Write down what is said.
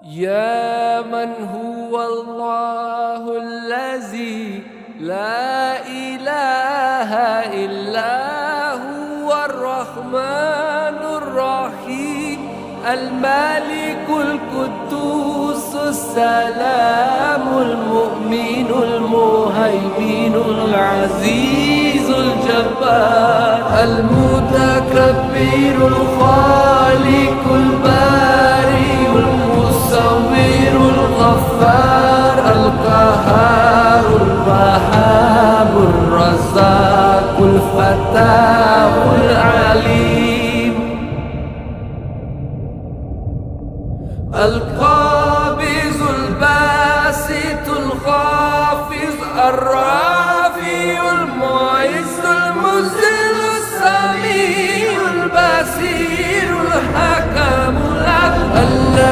يا من هو الله الذي لا إله إلا هو الرحمن الرحيم الملك القدوس السلام المؤمن المهيمن العزيز الجبار المتكبر الخالق البارئ المصور الغفار القهار الوهاب الرزاق الفتاح العليم القابض الباسط الخافض الرافع